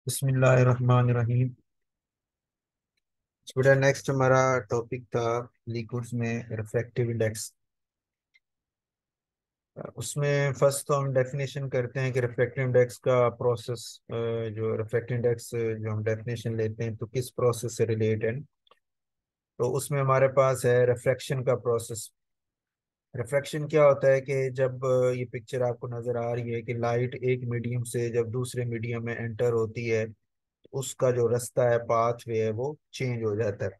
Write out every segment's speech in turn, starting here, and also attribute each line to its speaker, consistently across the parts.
Speaker 1: बिस्मिल्लाहिर्रहमानिर्रहीम। बेटा नेक्स्ट हमारा टॉपिक था लिक्विड्स में रिफ्रैक्टिव इंडेक्स। उसमें फर्स्ट तो हम डेफिनेशन करते हैं कि रिफ्रैक्टिव इंडेक्स का प्रोसेस, जो रिफ्रैक्टिव इंडेक्स जो हम डेफिनेशन लेते हैं तो किस प्रोसेस से रिलेटेड। तो उसमें हमारे पास है रिफ्रैक्शन का प्रोसेस। रिफ्रैक्शन क्या होता है कि जब ये पिक्चर आपको नजर आ रही है कि लाइट एक मीडियम से जब दूसरे मीडियम में एंटर होती है तो उसका जो रास्ता है, पाथ वे है, वो चेंज हो जाता है।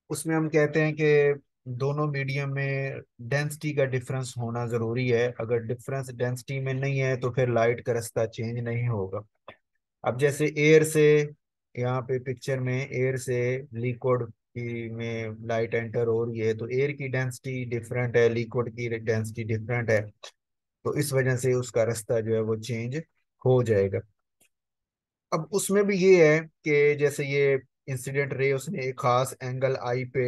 Speaker 1: उसमें हम कहते हैं कि दोनों मीडियम में डेंसिटी का डिफरेंस होना जरूरी है। अगर डिफरेंस डेंसिटी में नहीं है तो फिर लाइट का रास्ता चेंज नहीं होगा। अब जैसे एयर से, यहाँ पे पिक्चर में एयर से लिक्विड की में लाइट एंटर हो रही है तो एयर की डेंसिटी डिफरेंट है, लिक्विड की डेंसिटी डिफरेंट है। तो इस वजह से उसका रास्ता जो है वो चेंज हो जाएगा। अब उसमें भी ये है कि जैसे ये इंसिडेंट रे उसने एक खास एंगल आई पे,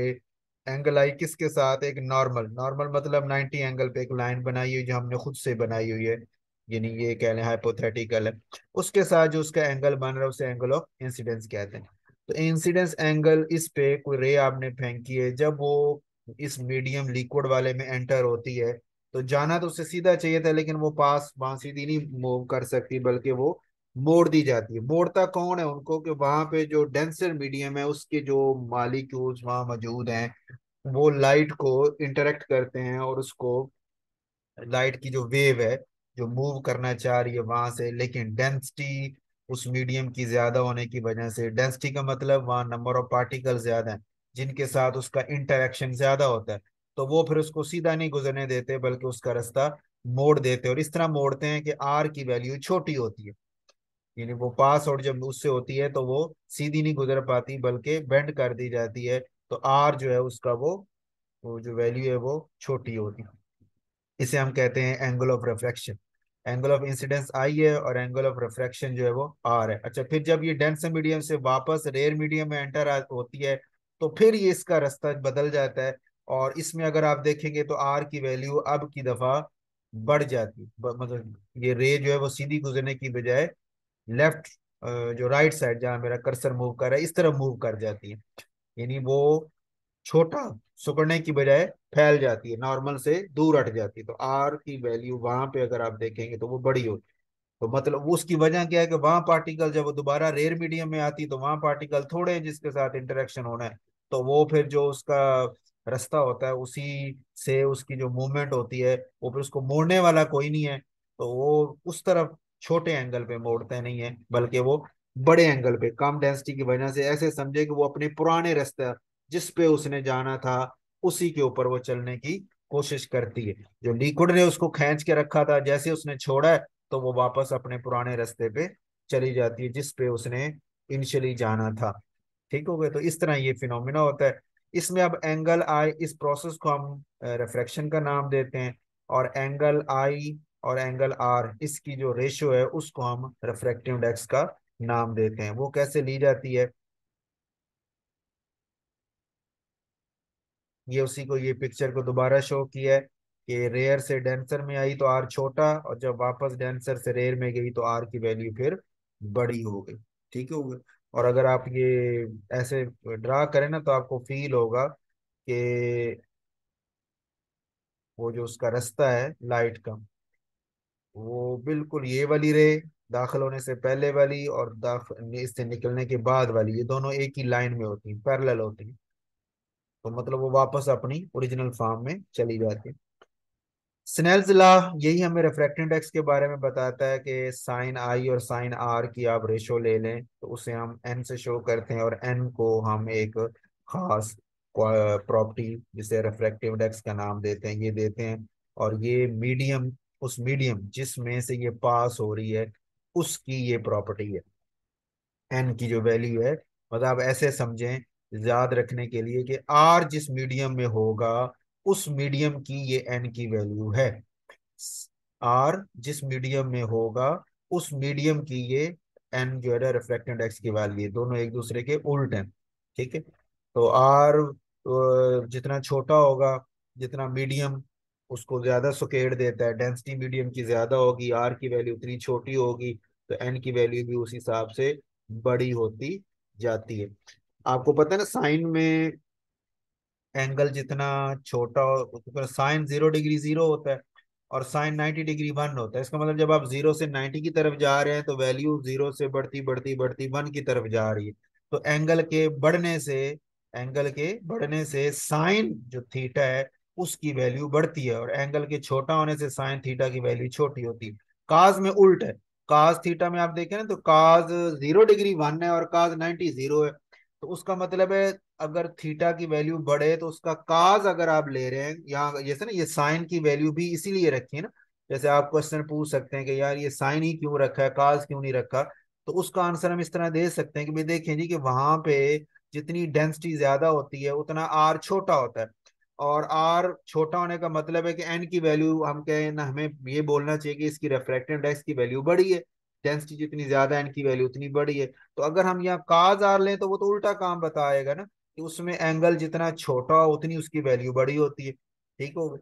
Speaker 1: एंगल आई किसके साथ, एक नॉर्मल, नॉर्मल मतलब 90 एंगल पे एक लाइन बनाई हुई जो हमने खुद से बनाई हुई है, यानी ये कह लें हाइपोथेटिकल है। उसके साथ जो उसका एंगल बन रहा है उसे एंगल ऑफ इंसिडेंस कहते हैं। तो इंसिडेंस एंगल, इस पे कोई रे आपने फेंकी है, जब वो इस मीडियम लिक्विड वाले में एंटर होती है तो जाना तो उसे सीधा चाहिए था, लेकिन वो पास वहां सीधी नहीं मूव कर सकती बल्कि वो मोड़ दी जाती है। मोड़ता कौन है उनको, कि वहां पे जो डेंसर मीडियम है उसके जो मालिक्यूल्स वहां मौजूद हैं वो लाइट को इंटरेक्ट करते हैं और उसको, लाइट की जो वेव है जो मूव करना चाह रही है वहां से, लेकिन डेंसिटी उस मीडियम की ज्यादा होने की वजह से, डेंसिटी का मतलब वहां नंबर ऑफ पार्टिकल ज्यादा हैं जिनके साथ उसका इंटरेक्शन ज्यादा होता है, तो वो फिर उसको सीधा नहीं गुजरने देते बल्कि उसका रास्ता मोड़ देते हैं। और इस तरह मोड़ते हैं कि आर की वैल्यू छोटी होती है, यानी वो पास आउट जब उससे होती है तो वो सीधी नहीं गुजर पाती बल्कि बेंड कर दी जाती है। तो आर जो है उसका वो जो वैल्यू है वो छोटी होती है। इसे हम कहते हैं angle of refraction. Angle of incidence I है और एंगल ऑफ रिफ्रैक्शन जो है वो आर है। अच्छा, फिर जब ये डेंस मीडियम से वापस रेयर मीडियम में एंटर होती है तो फिर ये इसका रास्ता बदल जाता है। और इसमें अगर आप देखेंगे तो आर की वैल्यू अब की दफा बढ़ जाती है। मतलब ये रे जो है वो सीधी गुजरने की बजाय लेफ्ट, जो राइट साइड जहां मेरा कर्सर मूव कर रहा है इस तरफ मूव कर जाती है, यानी वो छोटा सिकुड़ने की बजाय फैल जाती है, नॉर्मल से दूर हट जाती है। तो आर की वैल्यू वहां पे अगर आप देखेंगे तो वो बड़ी होती है। तो मतलब उसकी वजह क्या है कि वहां पार्टिकल जब वो दोबारा रेयर मीडियम में आती है तो वहां पार्टिकल थोड़े हैं जिसके साथ इंटरेक्शन होना है, तो वो फिर जो उसका रास्ता होता है उसी से उसकी जो मूवमेंट होती है वो फिर उसको मोड़ने वाला कोई नहीं है, तो वो उस तरफ छोटे एंगल पे मोड़ते नहीं है बल्कि वो बड़े एंगल पे, कम डेंसिटी की वजह से ऐसे समझे कि वो अपने पुराने रास्ते जिस पे उसने जाना था उसी के ऊपर वो चलने की कोशिश करती है। जो लिक्विड ने उसको खींच के रखा था, जैसे उसने छोड़ा है तो वो वापस अपने पुराने रास्ते पे चली जाती है जिस पे उसने इनिशियली जाना था। ठीक हो गया, तो इस तरह ये फिनोमिना होता है। इसमें अब एंगल आई, इस प्रोसेस को हम रिफ्रैक्शन का नाम देते हैं। और एंगल आई और एंगल आर, इसकी जो रेशियो है उसको हम रिफ्रैक्टिव इंडेक्स का नाम देते हैं। वो कैसे ली जाती है, ये उसी को, ये पिक्चर को दोबारा शो किया है कि रेयर से डेंसर में आई तो आर छोटा, और जब वापस डेंसर से रेयर में गई तो आर की वैल्यू फिर बड़ी हो गई। ठीक है, हो गया। और अगर आप ये ऐसे ड्रा करें ना तो आपको फील होगा कि वो जो उसका रास्ता है लाइट का, वो बिल्कुल ये वाली रे दाखिल होने से पहले वाली और इससे निकलने के बाद वाली, ये दोनों एक ही लाइन में होती हैं, पैरेलल होती हैं। तो मतलब वो वापस अपनी ओरिजिनल फॉर्म में चली जाती है। स्नेल्स लॉ यही हमें रिफ्रैक्टिव इंडेक्स के बारे में बताता है कि साइन आई और साइन आर की आप रेशो ले लें तो उसे हम एन से शो करते हैं, और एन को हम एक खास प्रॉपर्टी जिसे रिफ्रैक्टिव इंडेक्स का नाम देते हैं ये देते हैं। और ये मीडियम, उस मीडियम जिसमें से ये पास हो रही है उसकी ये प्रॉपर्टी है, एन की जो वैल्यू है। मतलब आप ऐसे समझें याद रखने के लिए कि आर जिस मीडियम में होगा उस मीडियम की ये एन की वैल्यू है। आर जिस मीडियम में होगा उस मीडियम की ये एन जो है रिफ्रैक्टिव इंडेक्स की वैल्यू है, दोनों एक दूसरे के उल्ट हैं। ठीक है, तो आर जितना छोटा होगा, जितना मीडियम उसको ज्यादा सुकेड़ देता है, डेंसिटी मीडियम की ज्यादा होगी, आर की वैल्यू उतनी छोटी होगी। तो एन की वैल्यू भी उस हिसाब से बड़ी होती जाती है। आपको पता है ना, साइन में एंगल जितना छोटा हो तो साइन 0 डिग्री 0 होता है, और साइन 90 डिग्री 1 होता है। इसका मतलब जब आप 0 से 90 की तरफ जा रहे हैं तो वैल्यू 0 से बढ़ती बढ़ती बढ़ती 1 की तरफ जा रही है। तो एंगल के बढ़ने से साइन जो थीटा है उसकी वैल्यू बढ़ती है, और एंगल के छोटा होने से साइन थीटा की वैल्यू छोटी होती है। काज में उल्ट है। काज थीटा में आप देखें ना, तो काज 0 डिग्री 1 है और काज 90 0 है। तो उसका मतलब है अगर थीटा की वैल्यू बढ़े तो उसका काज अगर आप ले रहे हैं, यहाँ जैसे ना ये साइन की वैल्यू भी इसीलिए रखी है ना। जैसे आप क्वेश्चन पूछ सकते हैं कि यार ये साइन ही क्यों रखा है, काज क्यों नहीं रखा। तो उसका आंसर हम इस तरह दे सकते हैं कि भाई देखें जी कि वहां पे जितनी डेंसिटी ज्यादा होती है उतना आर छोटा होता है। और आर छोटा होने का मतलब है कि एन की वैल्यू हम कहें ना, हमें ये बोलना चाहिए कि इसकी रिफ्रैक्टिव इंडेक्स की वैल्यू बड़ी है। डेंसिटी जितनी ज्यादा एन की वैल्यू उतनी बड़ी है। तो अगर हम यहाँ काज आर लें तो वो तो उल्टा काम बताएगा ना, कि उसमें एंगल जितना छोटा हो उतनी उसकी वैल्यू बड़ी होती है। ठीक हो,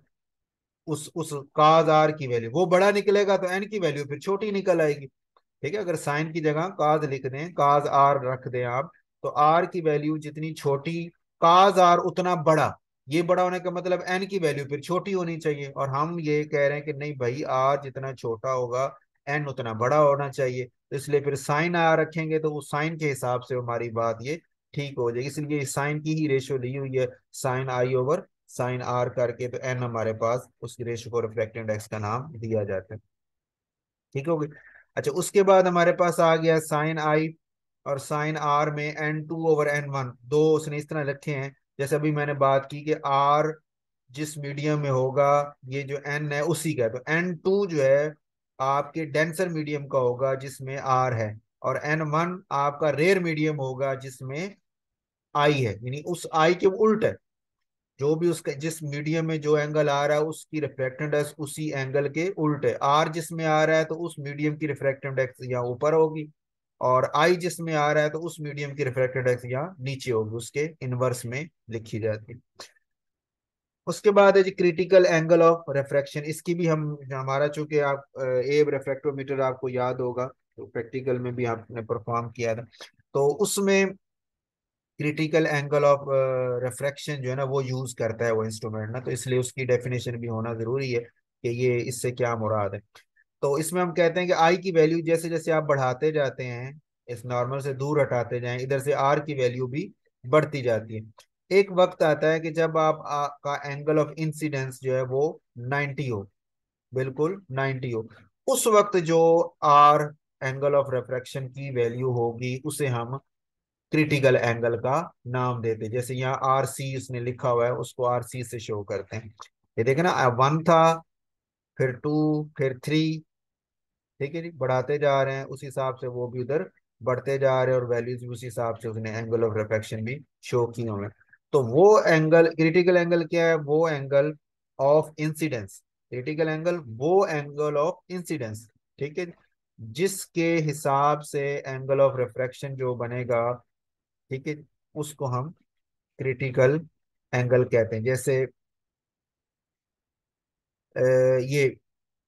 Speaker 1: उस काज आर की वैल्यू वो बड़ा निकलेगा तो एन की वैल्यू फिर छोटी निकल आएगी। ठीक है, अगर साइन की जगह काज लिख दें, काज आर रख दें आप, तो आर की वैल्यू जितनी छोटी, काज आर उतना बड़ा। ये बड़ा होने का मतलब एन की वैल्यू फिर छोटी होनी चाहिए, और हम ये कह रहे हैं कि नहीं भाई, आर जितना छोटा होगा एन उतना बड़ा होना चाहिए। तो इसलिए फिर साइन आर रखेंगे तो उस साइन के हिसाब से हमारी बात ये ठीक हो जाएगी। इसलिए साइन की ही रेशियो ली हुई है, sine I over sine R करके, तो एन हमारे पास उसकी रेशियो को रिफ्लेक्टेड इंडेक्स का नाम दिया जाता है। ठीक हो गई। अच्छा, उसके बाद हमारे पास आ गया साइन आई और साइन आर में n2/n1, दो उसने इस तरह रखे हैं। जैसे अभी मैंने बात की कि आर जिस मीडियम में होगा, ये जो n है उसी का है, तो n2 जो है आपके डेंसर मीडियम का होगा जिसमें आर है, और n1 आपका रेयर मीडियम होगा जिसमें आई है, यानी उस आई के उल्ट है। जो भी उसका जिस मीडियम में जो एंगल आ रहा है उसकी रिफ्रैक्टिव इंडेक्स उसी एंगल के उल्ट है। आर जिसमें आ रहा है तो उस मीडियम की रिफ्रैक्टिव इंडेक्स यहाँ ऊपर होगी, और आई जिसमें आ रहा है तो उस मीडियम की रिफ्रैक्टिव इंडेक्स यहाँ नीचे होगी, उसके इनवर्स में लिखी जाती है। उसके बाद है जी क्रिटिकल एंगल ऑफ रिफ्रैक्शन। इसकी भी हम, हमारा चूंकि आप ए रिफ्रैक्टोमीटर आपको याद होगा, तो प्रैक्टिकल में भी आपने परफॉर्म किया था, तो उसमें क्रिटिकल एंगल ऑफ रिफ्रैक्शन जो है ना वो यूज करता है वो इंस्ट्रूमेंट ना, तो इसलिए उसकी डेफिनेशन भी होना जरूरी है कि ये इससे क्या मुराद है। तो इसमें हम कहते हैं कि आई की वैल्यू जैसे जैसे आप बढ़ाते जाते हैं, इस नॉर्मल से दूर हटाते जाएं, इधर से आर की वैल्यू भी बढ़ती जाती है। एक वक्त आता है कि जब आप का एंगल ऑफ इंसिडेंस जो है वो 90 हो, बिल्कुल 90 हो। उस वक्त जो आर एंगल ऑफ रिफ्रैक्शन की वैल्यू होगी उसे हम क्रिटिकल एंगल का नाम देते हैं। जैसे यहाँ आर सी उसने लिखा हुआ है, उसको आर सी से शो करते हैं। ये देखे ना, 1 था, फिर 2, फिर 3। ठीक है जी, बढ़ाते जा रहे हैं उस हिसाब से वो भी उधर बढ़ते जा रहे हैं, और वैल्यूज भी उस हिसाब से उसने एंगल ऑफ रिफ्रैक्शन भी शो किए हुए हैं। तो वो एंगल क्रिटिकल एंगल क्या है, वो angle of incidence. Critical angle वो एंगल ऑफ इंसिडेंस, ठीक है, जिसके हिसाब से एंगल ऑफ रिफ्रैक्शन जो बनेगा, ठीक है, उसको हम क्रिटिकल एंगल कहते हैं। जैसे ये,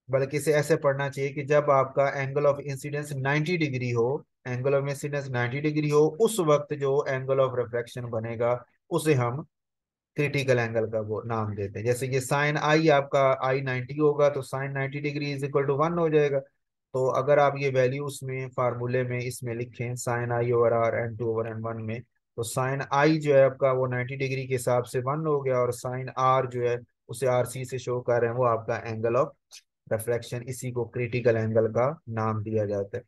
Speaker 1: बल्कि इसे ऐसे पढ़ना चाहिए कि जब आपका एंगल ऑफ इंसिडेंस 90 डिग्री हो, एंगल ऑफ इंसिडेंस 90 डिग्री हो, उस वक्त जो एंगल ऑफ रिफ्रैक्शन बनेगा उसे हम क्रिटिकल एंगल का वो नाम देते हैं। जैसे कि साइन आई, आपका आई 90 होगा तो sine 90 degree is equal to 1 हो जाएगा। तो अगर आप ये वैल्यू उसमें फार्मूले में इसमें लिखें, sign I over are n2/n1 में, तो साइन आई जो है आपका वो 90 डिग्री के हिसाब से 1 हो गया, और साइन आर जो है उसे आर सी से शो कर रहे हैं, वो आपका एंगल ऑफ रिफ्रैक्शन, इसी को क्रिटिकल एंगल का नाम दिया जाता है।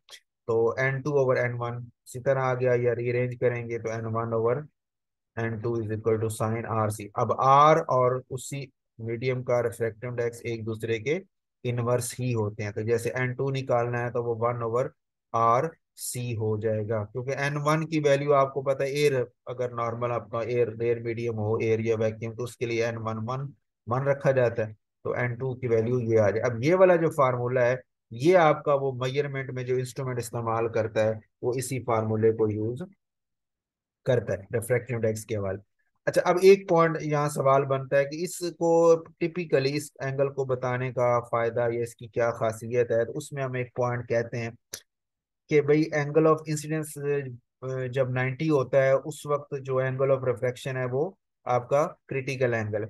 Speaker 1: तो n2/n1 इसी तरह आ गया, या रीअरेंज करेंगे तो n1/n2 = sin RC। अब आर और उसी मीडियम का रिफ्रैक्टिव इंडेक्स एक दूसरे के इनवर्स ही होते हैं, तो जैसे n2 निकालना है तो वो 1/RC हो जाएगा, क्योंकि n1 की वैल्यू आपको पता है, एयर अगर नॉर्मल आपका एयर एयर मीडियम हो, एयर या वैक्यूम, तो उसके लिए n1 रखा जाता है। तो n2 की वैल्यू ये आ जाए। अब ये वाला जो फार्मूला है, ये आपका वो मेजरमेंट में जो इंस्ट्रूमेंट इस्तेमाल करता है वो इसी फार्मूले को यूज करता है रिफ्रैक्टिव इंडेक्स के हवाले। अच्छा, अब एक पॉइंट यहाँ सवाल बनता है कि इसको टिपिकली इस एंगल को बताने का फायदा या इसकी क्या खासियत है, तो उसमें हम एक पॉइंट कहते हैं कि भाई एंगल ऑफ इंसिडेंस जब 90 होता है उस वक्त जो एंगल ऑफ रिफ्रैक्शन है वो आपका क्रिटिकल एंगल है।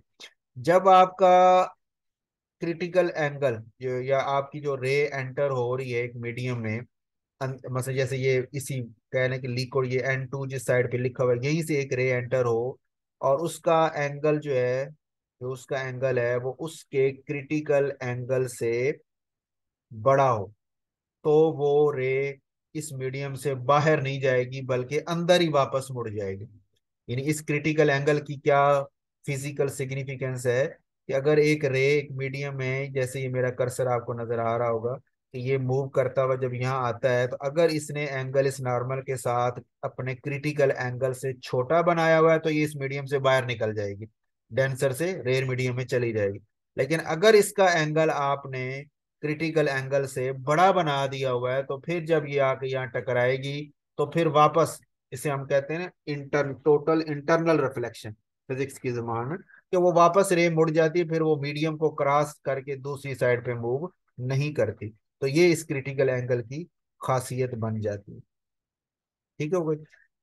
Speaker 1: जब आपका क्रिटिकल एंगल या आपकी जो रे एंटर हो रही है एक मीडियम में, मतलब जैसे ये इसी कह लें कि लिक्विड ये N2 जिस साइड पे लिखा हुआ है यहीं से एक रे एंटर हो, और उसका एंगल जो है, जो उसका एंगल है वो उसके क्रिटिकल एंगल से बड़ा हो, तो वो रे इस मीडियम से बाहर नहीं जाएगी बल्कि अंदर ही वापस मुड़ जाएगी। यानी इस क्रिटिकल एंगल की क्या फिजिकल सिग्निफिकेंस है कि अगर एक रे एक मीडियम में, जैसे ये मेरा कर्सर आपको नजर आ रहा होगा कि ये मूव करता हुआ जब यहाँ आता है, तो अगर इसने एंगल इस नॉर्मल के साथ अपने क्रिटिकल एंगल से छोटा बनाया हुआ है तो ये इस मीडियम से बाहर निकल जाएगी, डेंसर से रेयर मीडियम में चली जाएगी। लेकिन अगर इसका एंगल आपने क्रिटिकल एंगल से बड़ा बना दिया हुआ है तो फिर जब ये आके यहाँ टकराएगी तो फिर वापस, इसे हम कहते हैं ना टोटल इंटरनल रिफ्लेक्शन फिजिक्स की जुबान में, कि वो वापस रे मुड़ जाती है, फिर वो मीडियम को क्रॉस करके दूसरी साइड पे मूव नहीं करती। तो ये इस क्रिटिकल एंगल की खासियत बन जाती है। ठीक है भाई।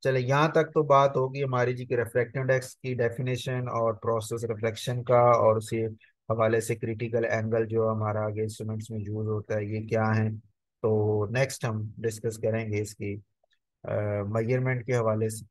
Speaker 1: चले यहाँ तक तो बात होगी हमारी जी की रिफ्रैक्टिव इंडेक्स की डेफिनेशन और प्रोसेस रिफ्लेक्शन का, और उसी हवाले से क्रिटिकल एंगल जो हमारा आगे इंस्ट्रूमेंट्स में यूज होता है ये क्या है। तो नेक्स्ट हम डिस्कस करेंगे इसकी मेजरमेंट के हवाले से।